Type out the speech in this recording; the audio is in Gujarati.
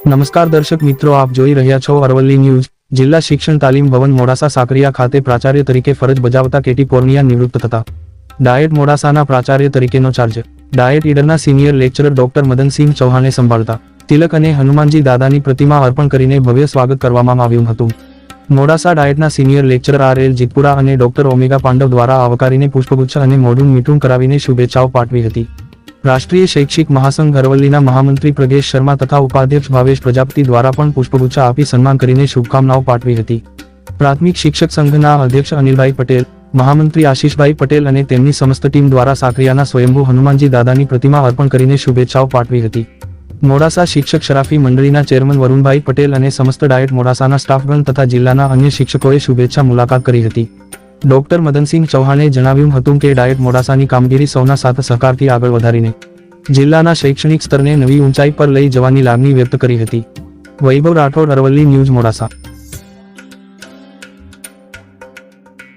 નમસ્કાર દર્શક મિત્રો, આપ જોઈ રહ્યા છો અરવલ્લી ન્યૂઝ। જિલ્લા શિક્ષણ તાલીમ ભવન મોડાસા સાકરિયા ખાતે પ્રાચાર્ય તરીકે ફરજ બજાવતા કેટી પોર્નિયા નિવૃત્ત થતા ડાયટ મોડાસાના પ્રાચાર્ય તરીકેનો ચાર્જ ડાયટ ઈડરના સિનિયર લેક્ચરર ડોક્ટર મદનસિંહ ચૌહાણે સંભાળતા તિલક અને હનુમાનજી દાદાની પ્રતિમા અર્પણ કરીને ભવ્ય સ્વાગત કરવામાં આવ્યું હતું। મોડાસા ડાયટના સિનિયર લેક્ચરર RL જીતપુરા અને ડોક્ટર ઓમેગા પાંડવ દ્વારા આવકારીને પુષ્પગુચ્છ અને મોઢું મીઠું કરાવીને શુભેચ્છાઓ પાઠવી હતી। રાષ્ટ્રીય શૈક્ષિક મહાસંઘ અરવલ્લીના મહામંત્રી પ્રગેશ શર્મા તથા ઉપાધ્યક્ષ ભાવેશ પ્રજાપતિ દ્વારા પણ પુષ્પગુચ્છ આપી સન્માન કરીને શુભકામનાઓ પાઠવી હતી। પ્રાથમિક શિક્ષક સંઘના અધ્યક્ષ અનિલભાઈ પટેલ, મહામંત્રી આશીષભાઈ પટેલ અને તેમની સમસ્ત ટીમ દ્વારા સાકરિયાના સ્વયંભૂ હનુમાનજી દાદાની પ્રતિમા અર્પણ કરીને શુભેચ્છાઓ પાઠવી હતી। મોડાસા શિક્ષક શરાફી મંડળીના ચેરમેન વરુણભાઈ પટેલ અને સમસ્ત ડાયટ મોડાસાના સ્ટાફગણ તથા જિલ્લાના અન્ય શિક્ષકોએ શુભેચ્છા મુલાકાત કરી હતી। ડોક્ટર મદનસિંહ ચૌહાણે જણાવ્યું હતું કે ડાયટ મોડાસાની કામગીરી સૌના સાથ સહકારથી આગળ વધારીને જિલ્લાના શૈક્ષણિક સ્તરને નવી ઊંચાઈ પર લઈ જવાની લાગણી વ્યક્ત કરી હતી। વૈભવ રાઠોડ, અરવલ્લી ન્યૂઝ, મોડાસા।